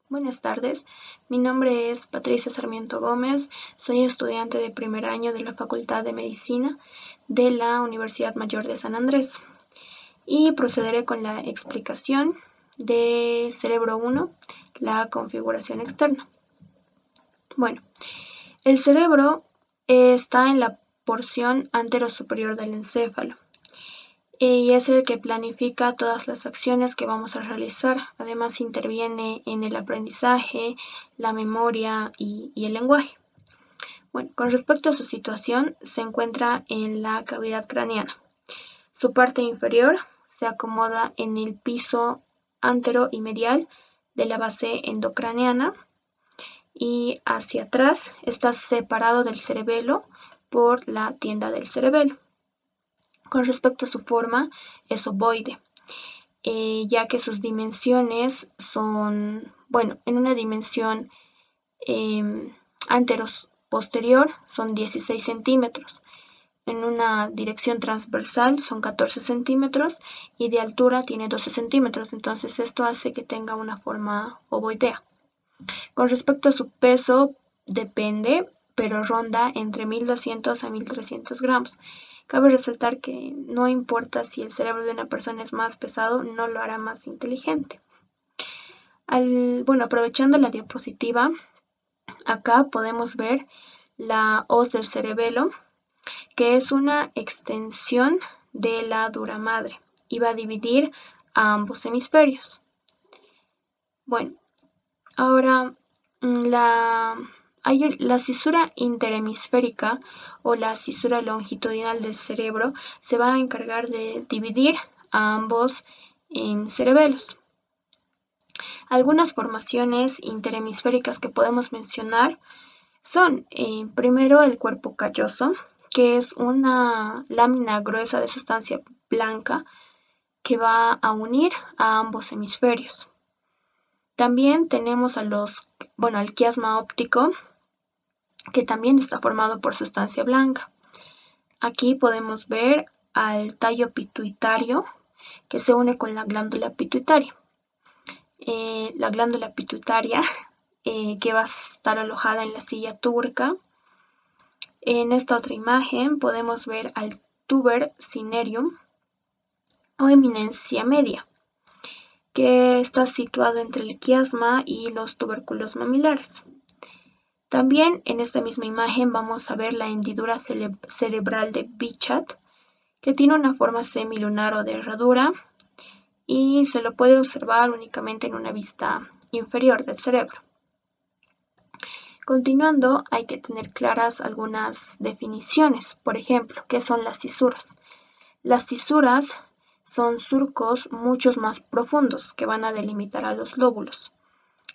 Buenas tardes, mi nombre es Patricia Sarmiento Gómez, soy estudiante de primer año de la Facultad de Medicina de la Universidad Mayor de San Andrés y procederé con la explicación de Cerebro 1, la configuración externa. Bueno, el cerebro está en la porción anterosuperior del encéfalo y es el que planifica todas las acciones que vamos a realizar. Además interviene en el aprendizaje, la memoria y el lenguaje. Bueno, con respecto a su situación, se encuentra en la cavidad craneana. Su parte inferior se acomoda en el piso antero y medial de la base endocraneana y hacia atrás está separado del cerebelo por la tienda del cerebelo. Con respecto a su forma, es ovoide, ya que sus dimensiones son, bueno, en una dimensión anteros-posterior son 16 centímetros, en una dirección transversal son 14 centímetros y de altura tiene 12 centímetros, entonces esto hace que tenga una forma ovoidea. Con respecto a su peso, depende, pero ronda entre 1200 a 1300 gramos. Cabe resaltar que no importa si el cerebro de una persona es más pesado, no lo hará más inteligente. Aprovechando la diapositiva, acá podemos ver la hoz del cerebelo, que es una extensión de la dura madre y va a dividir a ambos hemisferios. Bueno, ahora la cisura interhemisférica o la cisura longitudinal del cerebro se va a encargar de dividir a ambos cerebelos. Algunas formaciones interhemisféricas que podemos mencionar son, primero, el cuerpo calloso, que es una lámina gruesa de sustancia blanca que va a unir a ambos hemisferios. También tenemos al quiasma óptico, que también está formado por sustancia blanca. Aquí podemos ver al tallo pituitario, que se une con la glándula pituitaria. La glándula pituitaria, que va a estar alojada en la silla turca. En esta otra imagen podemos ver al tuber cinereum o eminencia media, que está situado entre el quiasma y los tubérculos mamilares. También en esta misma imagen vamos a ver la hendidura cerebral de Bichat, que tiene una forma semilunar o de herradura y se lo puede observar únicamente en una vista inferior del cerebro. Continuando, hay que tener claras algunas definiciones. Por ejemplo, ¿qué son las cisuras? Las cisuras son surcos mucho más profundos que van a delimitar a los lóbulos.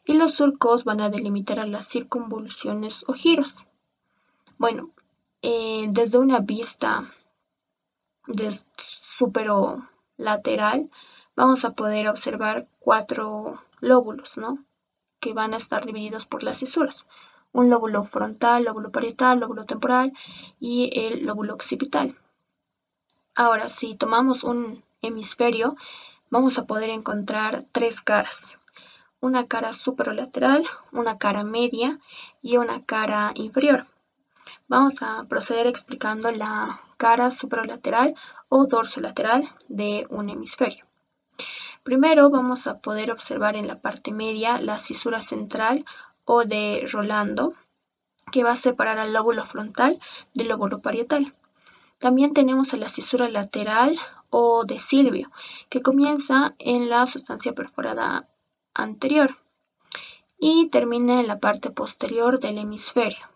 Y los surcos van a delimitar a las circunvoluciones o giros. Bueno, desde una vista superolateral vamos a poder observar 4 lóbulos, ¿no?, que van a estar divididos por las cisuras. Un lóbulo frontal, lóbulo parietal, lóbulo temporal y el lóbulo occipital. Ahora, si tomamos un hemisferio, vamos a poder encontrar 3 caras. Una cara superolateral, una cara media y una cara inferior. Vamos a proceder explicando la cara superolateral o dorsolateral de un hemisferio. Primero vamos a poder observar en la parte media la cisura central o de Rolando, que va a separar al lóbulo frontal del lóbulo parietal. También tenemos a la cisura lateral o de Silvio, que comienza en la sustancia perforada anterior y termina en la parte posterior del hemisferio.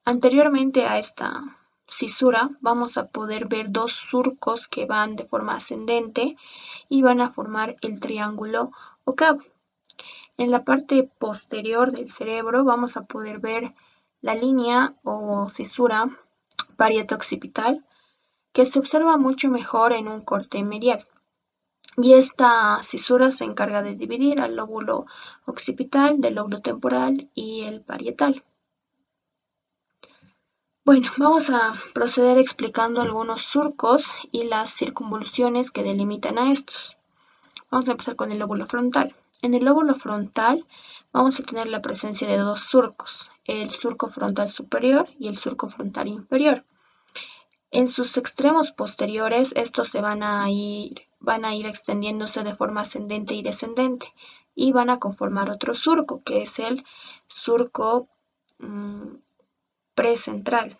Anteriormente a esta cisura vamos a poder ver 2 surcos que van de forma ascendente y van a formar el triángulo o cabo. En la parte posterior del cerebro vamos a poder ver la línea o cisura parieto-occipital, que se observa mucho mejor en un corte medial. Y esta cisura se encarga de dividir al lóbulo occipital del lóbulo temporal y el parietal. Bueno, vamos a proceder explicando algunos surcos y las circunvoluciones que delimitan a estos. Vamos a empezar con el lóbulo frontal. En el lóbulo frontal vamos a tener la presencia de dos surcos, el surco frontal superior y el surco frontal inferior. En sus extremos posteriores, estos van a ir extendiéndose de forma ascendente y descendente y van a conformar otro surco, que es el surco precentral.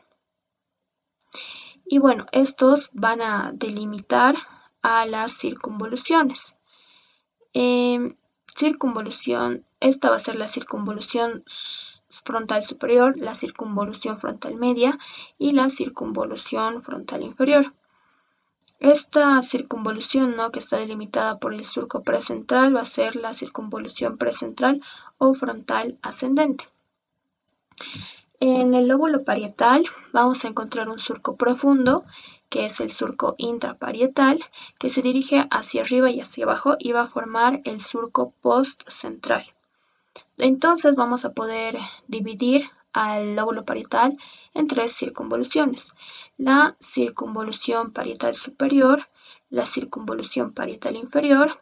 Y bueno, estos van a delimitar a las circunvoluciones. Esta va a ser la circunvolución frontal superior, la circunvolución frontal media y la circunvolución frontal inferior. Esta circunvolución, ¿no?, que está delimitada por el surco precentral va a ser la circunvolución precentral o frontal ascendente. En el lóbulo parietal vamos a encontrar un surco profundo, que es el surco intraparietal, que se dirige hacia arriba y hacia abajo y va a formar el surco postcentral. Entonces vamos a poder dividir al lóbulo parietal en tres circunvoluciones: la circunvolución parietal superior, la circunvolución parietal inferior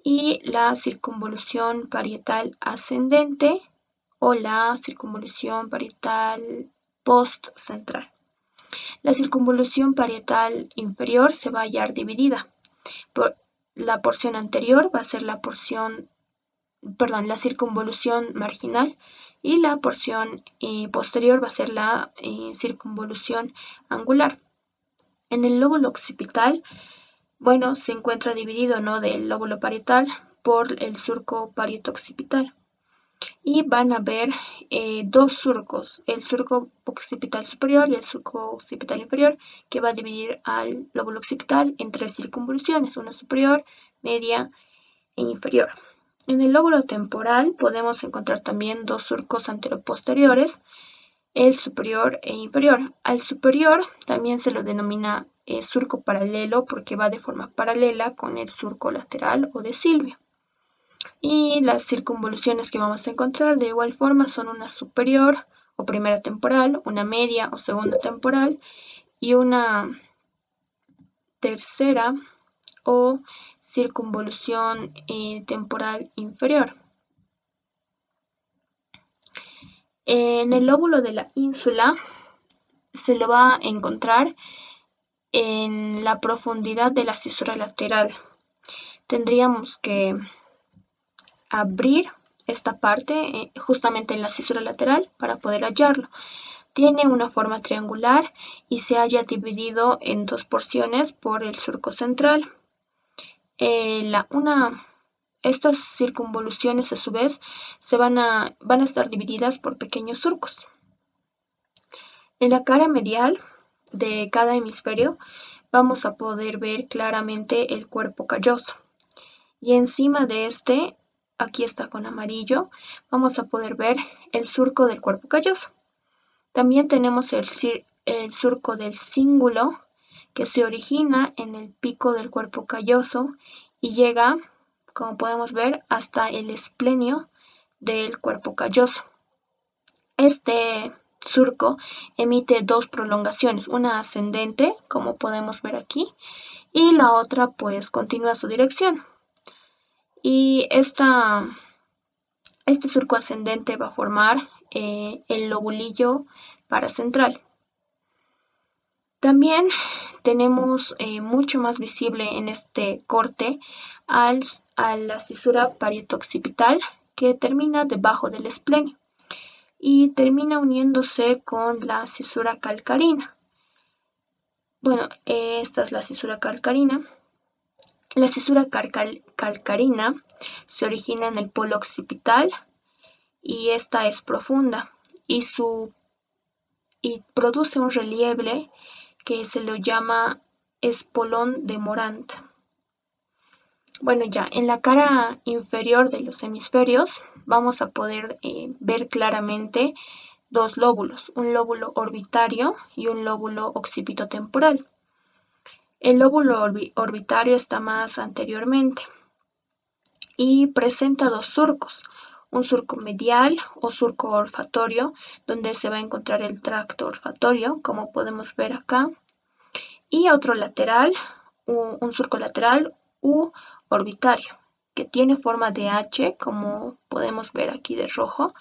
y la circunvolución parietal ascendente o la circunvolución parietal postcentral. La circunvolución parietal inferior se va a hallar dividida. La porción anterior va a ser la circunvolución marginal y la porción posterior va a ser la circunvolución angular. En el lóbulo occipital, bueno, se encuentra dividido, ¿no?, del lóbulo parietal por el surco parieto-occipital. Y van a haber dos surcos, el surco occipital superior y el surco occipital inferior, que va a dividir al lóbulo occipital en tres circunvoluciones, una superior, media e inferior. En el lóbulo temporal podemos encontrar también dos surcos anteroposteriores, el superior e inferior. Al superior también se lo denomina surco paralelo porque va de forma paralela con el surco lateral o de Silvio. Y las circunvoluciones que vamos a encontrar de igual forma son una superior o primera temporal, una media o segunda temporal y una tercera o circunvolución temporal inferior. En el lóbulo de la ínsula se lo va a encontrar en la profundidad de la cisura lateral. Tendríamos que abrir esta parte justamente en la cisura lateral para poder hallarlo. Tiene una forma triangular y se halla dividido en dos porciones por el surco central. Estas circunvoluciones a su vez van a estar divididas por pequeños surcos. En la cara medial de cada hemisferio vamos a poder ver claramente el cuerpo calloso. Y encima de este, aquí está con amarillo, vamos a poder ver el surco del cuerpo calloso. También tenemos el surco del cíngulo, que se origina en el pico del cuerpo calloso y llega, como podemos ver, hasta el esplenio del cuerpo calloso. Este surco emite dos prolongaciones, una ascendente, como podemos ver aquí, y la otra pues continúa su dirección. Y este surco ascendente va a formar el lobulillo paracentral. También tenemos mucho más visible en este corte a la cisura parieto-occipital, que termina debajo del esplenio y termina uniéndose con la cisura calcarina. Bueno, esta es la cisura calcarina. La cisura calcarina se origina en el polo occipital y esta es profunda y produce un relieve que se lo llama espolón de Morant. Bueno, ya en la cara inferior de los hemisferios vamos a poder ver claramente dos lóbulos, un lóbulo orbitario y un lóbulo occipitotemporal. El lóbulo orbitario está más anteriormente y presenta dos surcos, un surco medial o surco olfatorio, donde se va a encontrar el tracto olfatorio, como podemos ver acá, y otro lateral, un surco lateral u orbitario, que tiene forma de H, como podemos ver aquí de rojo,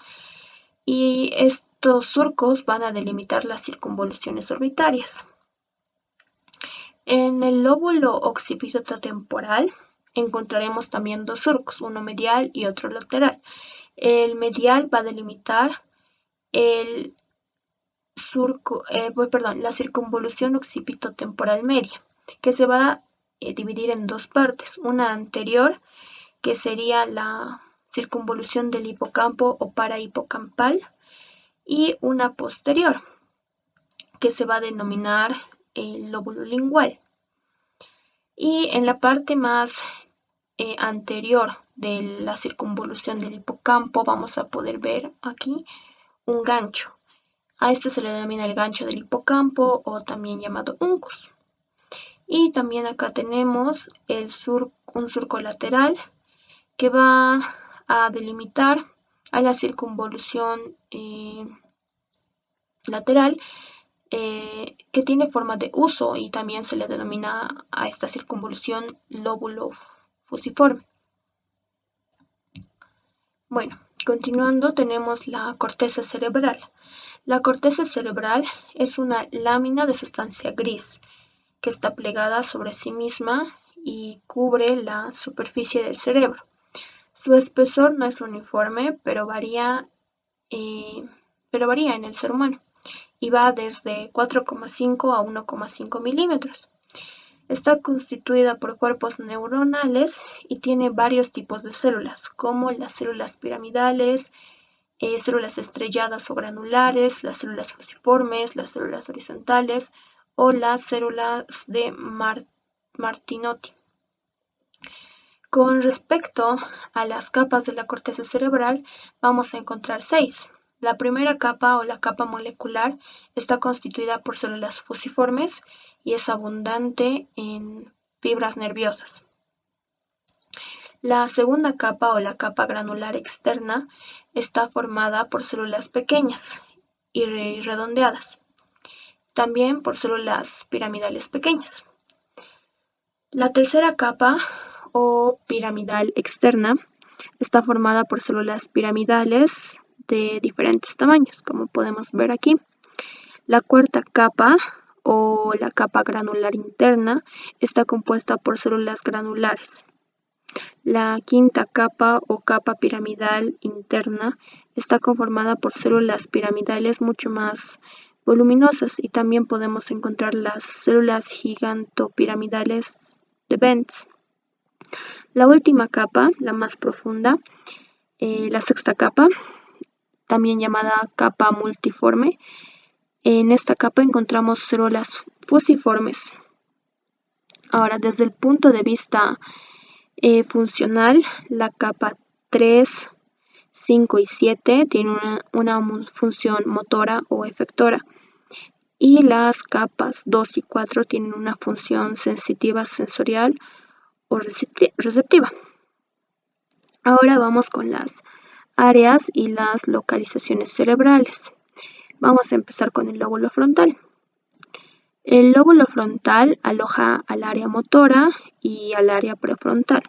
y estos surcos van a delimitar las circunvoluciones orbitarias. En el lóbulo occipitotemporal encontraremos también dos surcos, uno medial y otro lateral. El medial va a delimitar el surco, la circunvolución occipitotemporal media, que se va a dividir en dos partes, una anterior, que sería la circunvolución del hipocampo o parahipocampal, y una posterior, que se va a denominar el lóbulo lingual. Y en la parte más anterior de la circunvolución del hipocampo vamos a poder ver aquí un gancho. A este se le denomina el gancho del hipocampo o también llamado uncus. Y también acá tenemos un surco lateral que va a delimitar a la circunvolución lateral que tiene forma de huso, y también se le denomina a esta circunvolución lóbulo fusiforme. Bueno, continuando tenemos la corteza cerebral. La corteza cerebral es una lámina de sustancia gris que está plegada sobre sí misma y cubre la superficie del cerebro. Su espesor no es uniforme, pero varía en el ser humano y va desde 4,5 a 1,5 milímetros. Está constituida por cuerpos neuronales y tiene varios tipos de células, como las células piramidales, células estrelladas o granulares, las células fusiformes, las células horizontales o las células de Martinotti. Con respecto a las capas de la corteza cerebral, vamos a encontrar 6. La primera capa o la capa molecular está constituida por células fusiformes y es abundante en fibras nerviosas. La segunda capa o la capa granular externa está formada por células pequeñas y redondeadas, también por células piramidales pequeñas. La tercera capa o piramidal externa está formada por células piramidales de diferentes tamaños, como podemos ver aquí. La cuarta capa o la capa granular interna está compuesta por células granulares. La quinta capa o capa piramidal interna está conformada por células piramidales mucho más voluminosas, y también podemos encontrar las células gigantopiramidales de Bentz. La última capa, la más profunda, la sexta capa, también llamada capa multiforme. En esta capa encontramos células fusiformes. Ahora, desde el punto de vista funcional, la capa 3, 5 y 7 tienen una función motora o efectora, y las capas 2 y 4 tienen una función sensitiva, sensorial o receptiva. Ahora vamos con las áreas y las localizaciones cerebrales. Vamos a empezar con el lóbulo frontal. El lóbulo frontal aloja al área motora y al área prefrontal.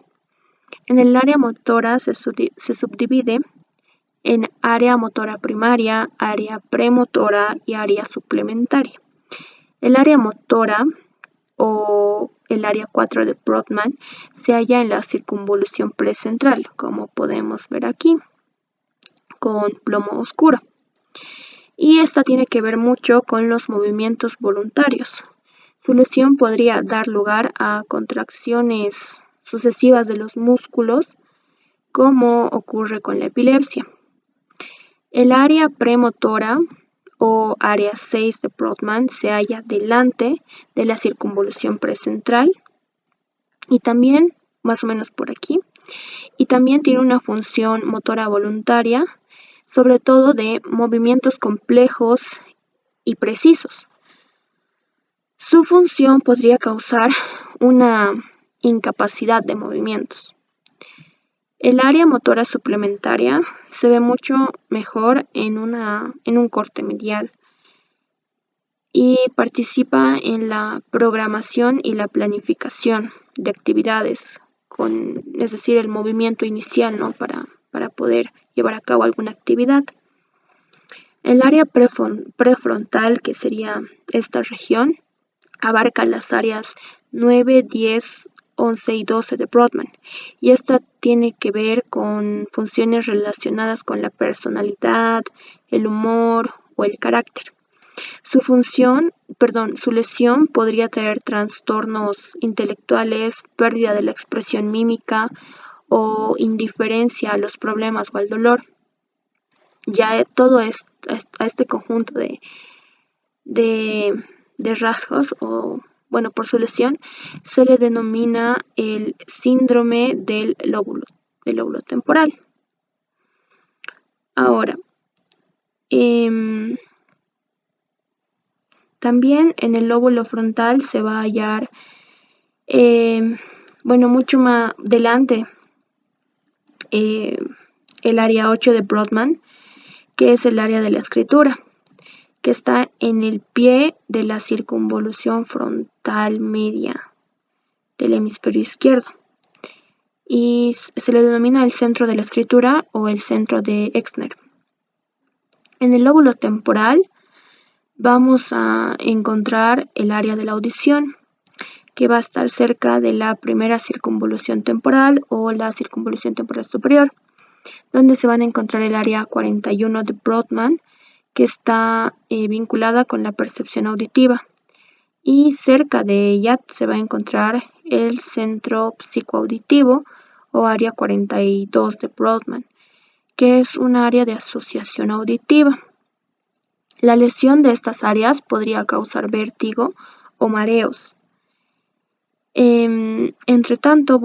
En el área motora se subdivide en área motora primaria, área premotora y área suplementaria. El área motora o el área 4 de Brodmann se halla en la circunvolución precentral, como podemos ver aquí, con plomo oscuro. Y esta tiene que ver mucho con los movimientos voluntarios. Su lesión podría dar lugar a contracciones sucesivas de los músculos, como ocurre con la epilepsia. El área premotora o área 6 de Brodmann se halla delante de la circunvolución precentral y también más o menos por aquí, y también tiene una función motora voluntaria, sobre todo de movimientos complejos y precisos. Su función podría causar una incapacidad de movimientos. El área motora suplementaria se ve mucho mejor en un corte medial y participa en la programación y la planificación de actividades, es decir, el movimiento inicial, ¿no? Para poder llevar a cabo alguna actividad. El área prefrontal, que sería esta región, abarca las áreas 9, 10, 11 y 12 de Brodmann, y esta tiene que ver con funciones relacionadas con la personalidad, el humor o el carácter. Su lesión podría traer trastornos intelectuales, pérdida de la expresión mímica o indiferencia a los problemas o al dolor. Ya todo a este conjunto de rasgos, o bueno, por su lesión, se le denomina el síndrome del lóbulo temporal. Ahora, también en el lóbulo frontal se va a hallar, mucho más adelante, el área 8 de Brodmann, que es el área de la escritura, que está en el pie de la circunvolución frontal media del hemisferio izquierdo. Y se le denomina el centro de la escritura o el centro de Exner. En el lóbulo temporal vamos a encontrar el área de la audición, que va a estar cerca de la primera circunvolución temporal o la circunvolución temporal superior, donde se van a encontrar el área 41 de Brodmann, que está vinculada con la percepción auditiva. Y cerca de ella se va a encontrar el centro psicoauditivo o área 42 de Brodmann, que es un área de asociación auditiva. La lesión de estas áreas podría causar vértigo o mareos. Entre tanto,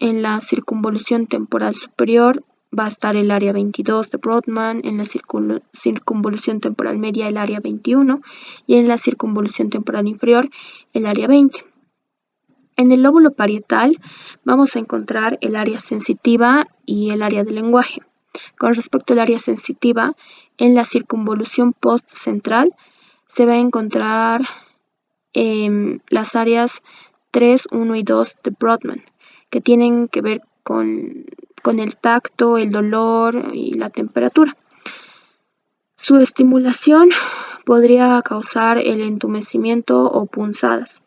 en la circunvolución temporal superior va a estar el área 22 de Brodmann, en la circunvolución temporal media el área 21 y en la circunvolución temporal inferior el área 20. En el lóbulo parietal vamos a encontrar el área sensitiva y el área del lenguaje. Con respecto al área sensitiva, en la circunvolución postcentral se va a encontrar las áreas 3, 1 y 2 de Brodmann, que tienen que ver con el tacto, el dolor y la temperatura. Su estimulación podría causar el entumecimiento o punzadas.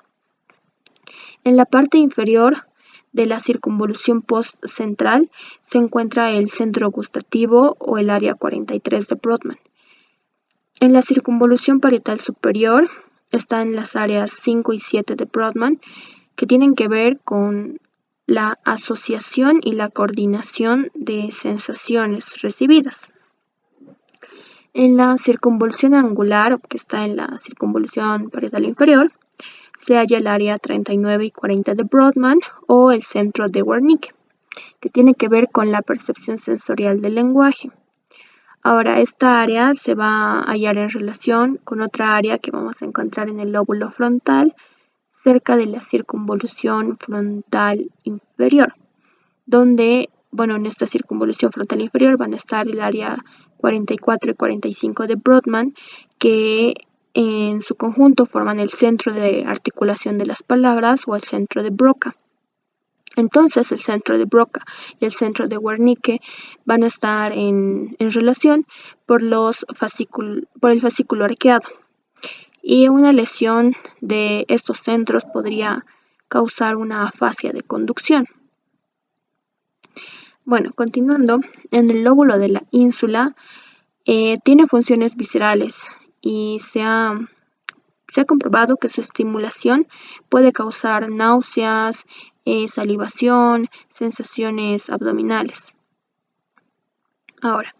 En la parte inferior de la circunvolución postcentral se encuentra el centro gustativo o el área 43 de Brodmann. En la circunvolución parietal superior están las áreas 5 y 7 de Brodmann, que tienen que ver con la asociación y la coordinación de sensaciones recibidas. En la circunvolución angular, que está en la circunvolución parietal inferior, se halla el área 39 y 40 de Brodmann o el centro de Wernicke, que tiene que ver con la percepción sensorial del lenguaje. Ahora, esta área se va a hallar en relación con otra área que vamos a encontrar en el lóbulo frontal, cerca de la circunvolución frontal inferior, donde, en esta circunvolución frontal inferior van a estar el área 44 y 45 de Brodmann, que en su conjunto forman el centro de articulación de las palabras o el centro de Broca. Entonces el centro de Broca y el centro de Wernicke van a estar en relación por el fascículo arqueado. Y una lesión de estos centros podría causar una afasia de conducción. Continuando, en el lóbulo de la ínsula tiene funciones viscerales y se ha comprobado que su estimulación puede causar náuseas, salivación, sensaciones abdominales. Ahora,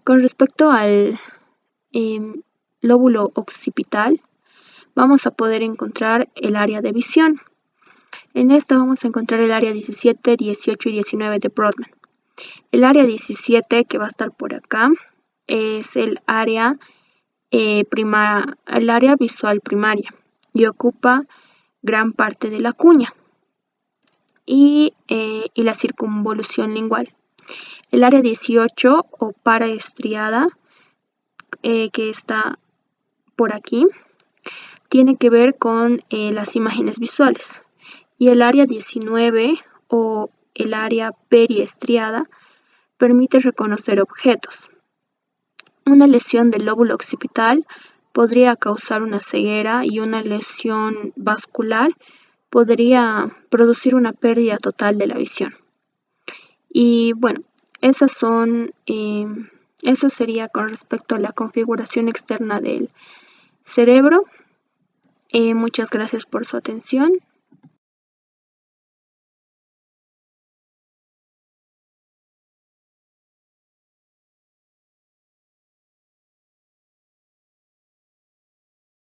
con respecto al lóbulo occipital, vamos a poder encontrar el área de visión. En esta vamos a encontrar el área 17, 18 y 19 de Brodmann. El área 17, que va a estar por acá, es el área visual primaria y ocupa gran parte de la cuña y la circunvolución lingual. El área 18 o paraestriada, que está por aquí, tiene que ver con las imágenes visuales, Y el área 19 o el área periestriada permite reconocer objetos. Una lesión del lóbulo occipital podría causar una ceguera y una lesión vascular podría producir una pérdida total de la visión. Y bueno, esas son, eso sería con respecto a la configuración externa del cerebro. Muchas gracias por su atención.